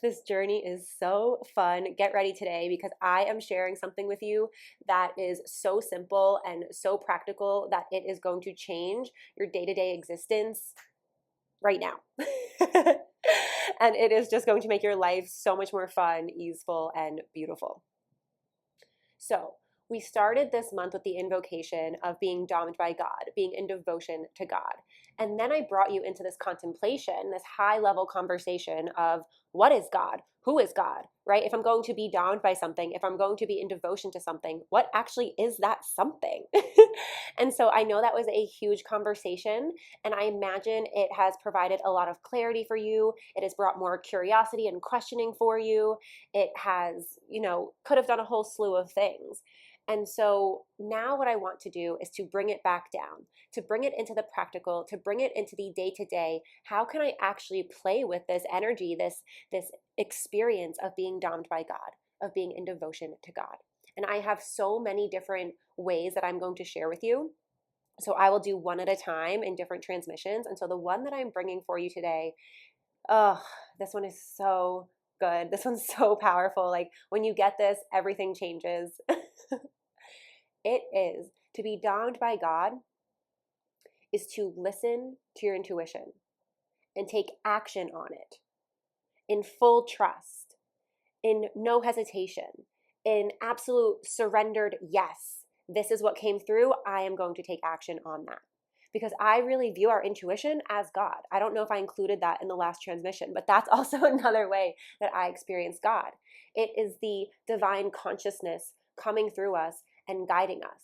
This journey is so fun. Get ready today because I am sharing something with you that is so simple and so practical that it is going to change your day to day existence right now. And it is just going to make your life so much more fun, easeful, and beautiful. So, we started this month with the invocation of being domed by God, being in devotion to God. And then I brought you into this contemplation, this high level conversation of what is God? Who is God, right? If I'm going to be domed by something, if I'm going to be in devotion to something, what actually is that something? And so I know that was a huge conversation, and I imagine it has provided a lot of clarity for you. It has brought more curiosity and questioning for you. It has, could have done a whole slew of things. And so now what I want to do is to bring it back down, to bring it into the practical, to bring it into the day to day. How can I actually play with this energy, this experience of being domed by God, of being in devotion to God? And I have so many different ways that I'm going to share with you. So I will do one at a time in different transmissions. And so the one that I'm bringing for you today, oh, this one is so good. This one's so powerful. Like when you get this, everything changes. It is to be domed by God is to listen to your intuition and take action on it in full trust, in no hesitation, in absolute surrendered yes. This is what came through. I am going to take action on that. Because I really view our intuition as God. I don't know if I included that in the last transmission, but that's also another way that I experience God. It is the divine consciousness coming through us and guiding us.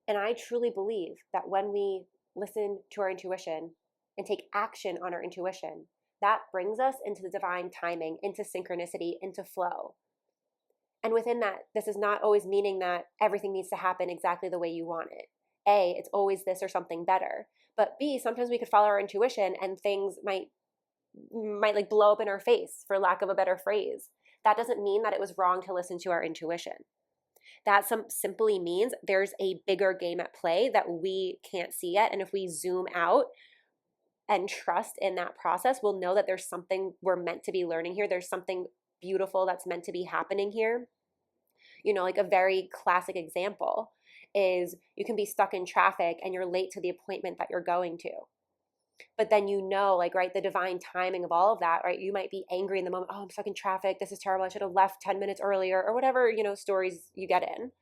And I truly believe that when we listen to our intuition and take action on our intuition, that brings us into the divine timing, into synchronicity, into flow. And within that, this is not always meaning that everything needs to happen exactly the way you want it. A, it's always this or something better. But B, sometimes we could follow our intuition and things might like blow up in our face, for lack of a better phrase. That doesn't mean that it was wrong to listen to our intuition. That simply means there's a bigger game at play that we can't see yet. And if we zoom out and trust in that process, we'll know that there's something we're meant to be learning here. There's something beautiful that's meant to be happening here. Like a very classic example is you can be stuck in traffic and you're late to the appointment that you're going to. But then right, the divine timing of all of that, right? You might be angry in the moment. Oh, I'm stuck in traffic. This is terrible. I should have left 10 minutes earlier or whatever, stories you get in.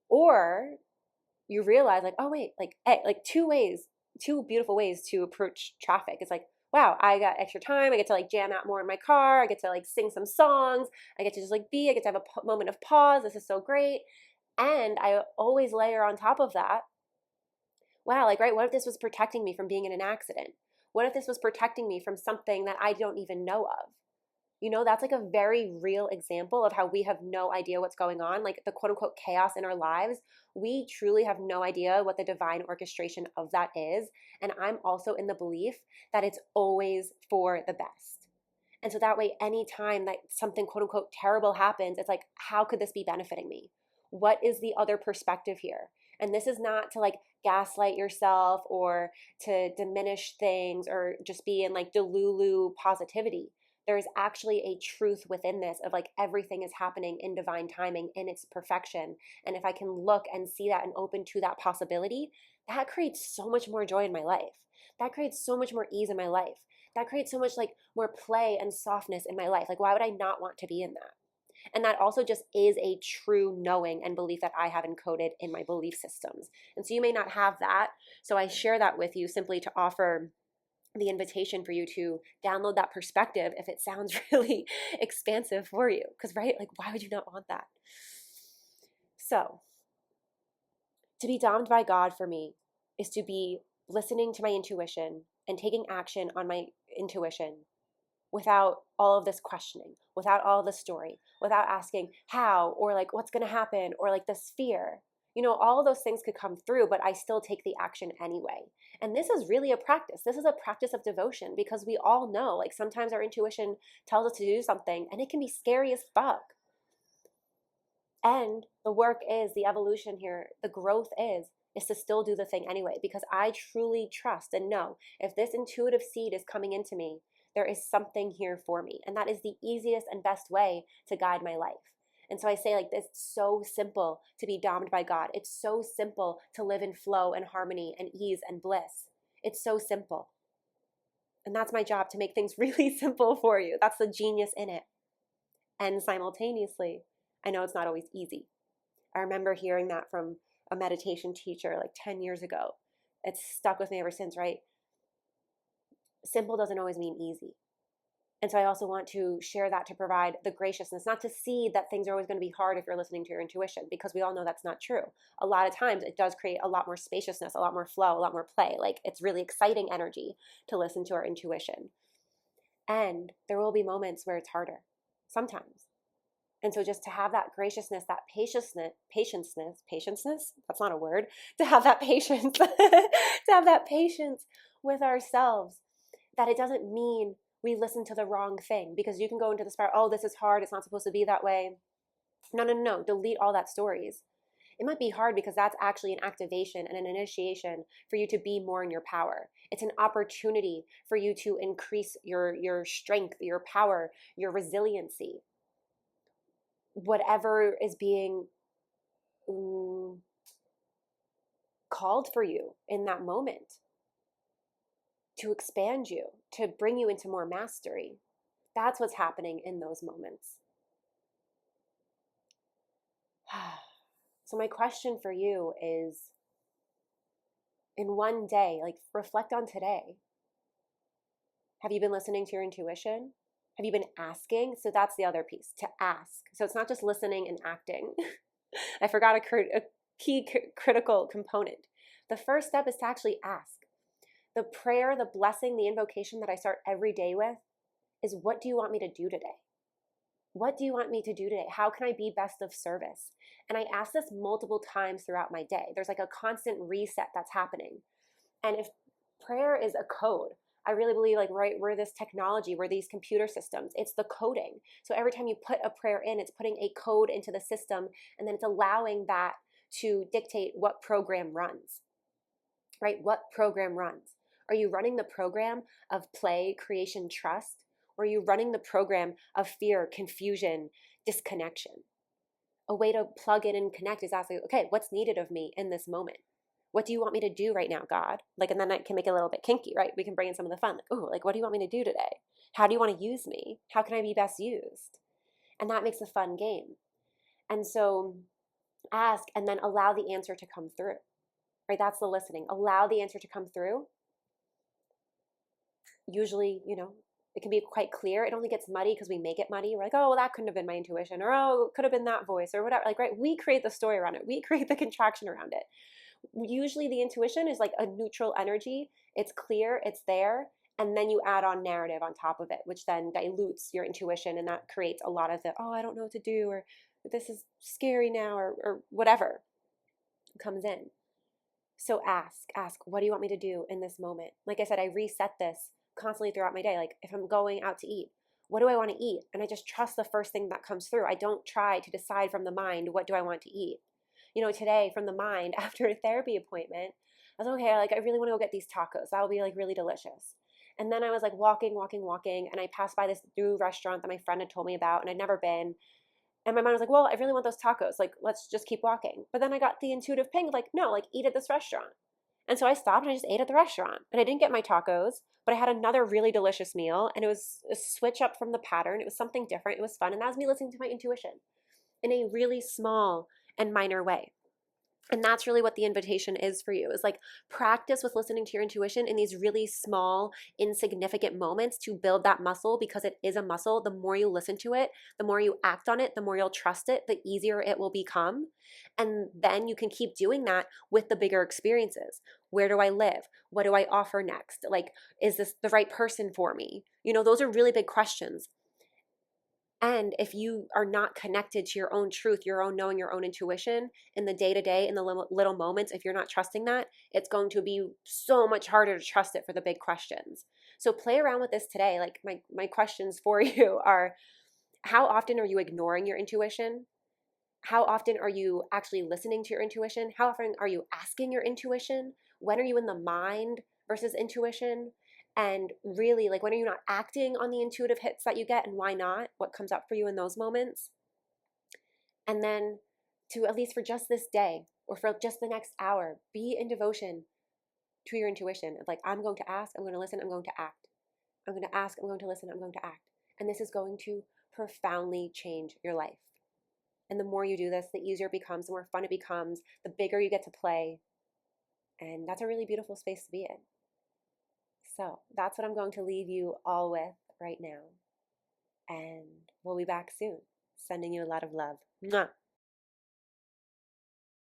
Or you realize like, oh wait, two beautiful ways to approach traffic. It's like, wow, I got extra time. I get to like jam out more in my car. I get to like sing some songs. I get to just I get to have a moment of pause. This is so great. And I always layer on top of that, wow, right, what if this was protecting me from being in an accident? What if this was protecting me from something that I don't even know of? That's like a very real example of how we have no idea what's going on, like the quote unquote chaos in our lives. We truly have no idea what the divine orchestration of that is. And I'm also in the belief that it's always for the best. And so that way, anytime that something quote unquote terrible happens, it's like, how could this be benefiting me? What is the other perspective here? And this is not to like gaslight yourself or to diminish things or just be in like delulu positivity. There's actually a truth within this of like everything is happening in divine timing in its perfection. And if I can look and see that and open to that possibility, that creates so much more joy in my life. That creates so much more ease in my life. That creates so much like more play and softness in my life. Like, why would I not want to be in that? And that also just is a true knowing and belief that I have encoded in my belief systems. And so you may not have that. So I share that with you simply to offer the invitation for you to download that perspective if it sounds really expansive for you. Because, right, like, why would you not want that? So, to be domed by God for me is to be listening to my intuition and taking action on my intuition without all of this questioning, without all the story, without asking how or like what's going to happen or like this fear. All of those things could come through, but I still take the action anyway. And this is really a practice. This is a practice of devotion because we all know, like sometimes our intuition tells us to do something and it can be scary as fuck. And the work is, the evolution here, the growth is to still do the thing anyway, because I truly trust and know if this intuitive seed is coming into me, There is something here for me. And that is the easiest and best way to guide my life. And so I say, like, it's so simple to be domed by God. It's so simple to live in flow and harmony and ease and bliss. It's so simple. And that's my job, to make things really simple for you. That's the genius in it. And simultaneously, I know it's not always easy. I remember hearing that from a meditation teacher like 10 years ago. It's stuck with me ever since, right? Simple doesn't always mean easy. And so I also want to share that to provide the graciousness, not to see that things are always going to be hard if you're listening to your intuition, because we all know that's not true. A lot of times it does create a lot more spaciousness, a lot more flow, a lot more play. Like, it's really exciting energy to listen to our intuition. And there will be moments where it's harder, sometimes. And so just to have that graciousness, that patience, that's not a word, to have that patience, to have that patience with ourselves, that it doesn't mean we listen to the wrong thing, because you can go into the spiral, oh, this is hard, it's not supposed to be that way. No, delete all that stories. It might be hard because that's actually an activation and an initiation for you to be more in your power. It's an opportunity for you to increase your strength, your power, your resiliency. Whatever is being called for you in that moment, to expand you, to bring you into more mastery. That's what's happening in those moments. So my question for you is, in one day, like, reflect on today. Have you been listening to your intuition? Have you been asking? So that's the other piece, to ask. So it's not just listening and acting. I forgot a key critical component. The first step is to actually ask. The prayer, the blessing, the invocation that I start every day with is, what do you want me to do today? What do you want me to do today? How can I be best of service? And I ask this multiple times throughout my day. There's like a constant reset that's happening. And if prayer is a code, I really believe, like, right, we're this technology, we're these computer systems. It's the coding. So every time you put a prayer in, it's putting a code into the system, and then it's allowing that to dictate what program runs, right? What program runs? Are you running the program of play, creation, trust? Or are you running the program of fear, confusion, disconnection? A way to plug in and connect is asking, okay, what's needed of me in this moment? What do you want me to do right now, God? Like, and then I can make it a little bit kinky, right? We can bring in some of the fun. Like, oh, like, what do you want me to do today? How do you want to use me? How can I be best used? And that makes a fun game. And so ask, and then allow the answer to come through, right? That's the listening. Allow the answer to come through. Usually, it can be quite clear. It only gets muddy because we make it muddy. We're like, oh, well, that couldn't have been my intuition, or oh, it could have been that voice, or whatever. Like, right? We create the story around it. We create the contraction around it. Usually the intuition is like a neutral energy. It's clear, it's there, and then you add on narrative on top of it, which then dilutes your intuition, and that creates a lot of the, oh, I don't know what to do, or this is scary now, or whatever comes in. So ask, what do you want me to do in this moment? Like I said, I reset this constantly throughout my day. Like, if I'm going out to eat, what do I want to eat? And I just trust the first thing that comes through. I don't try to decide from the mind, what do I want to eat? Today from the mind, after a therapy appointment, I was okay, like, I really want to go get these tacos. That'll be like really delicious. And then I was like walking, and I passed by this new restaurant that my friend had told me about, and I'd never been. And my mind was like, well, I really want those tacos. Like, let's just keep walking. But then I got the intuitive ping, like, no, like, eat at this restaurant. And so I stopped and I just ate at the restaurant. And I didn't get my tacos, but I had another really delicious meal. And it was a switch up from the pattern. It was something different. It was fun. And that was me listening to my intuition in a really small and minor way. And that's really what the invitation is for you, is like, practice with listening to your intuition in these really small, insignificant moments to build that muscle, because it is a muscle. The more you listen to it, the more you act on it, the more you'll trust it, the easier it will become. And then you can keep doing that with the bigger experiences. Where do I live? What do I offer next? Like, is this the right person for me? Those are really big questions. And if you are not connected to your own truth, your own knowing, your own intuition in the day-to-day, in the little moments, if you're not trusting that, it's going to be so much harder to trust it for the big questions. So play around with this today. Like, my questions for you are, how often are you ignoring your intuition? How often are you actually listening to your intuition? How often are you asking your intuition? When are you in the mind versus intuition? And really, like, when are you not acting on the intuitive hits that you get, and why not? What comes up for you in those moments? And then to, at least for just this day or for just the next hour, be in devotion to your intuition. Like, I'm going to ask, I'm going to listen, I'm going to act. I'm going to ask, I'm going to listen, I'm going to act. And this is going to profoundly change your life. And the more you do this, the easier it becomes, the more fun it becomes, the bigger you get to play. And that's a really beautiful space to be in. So that's what I'm going to leave you all with right now. And we'll be back soon. Sending you a lot of love. Mwah.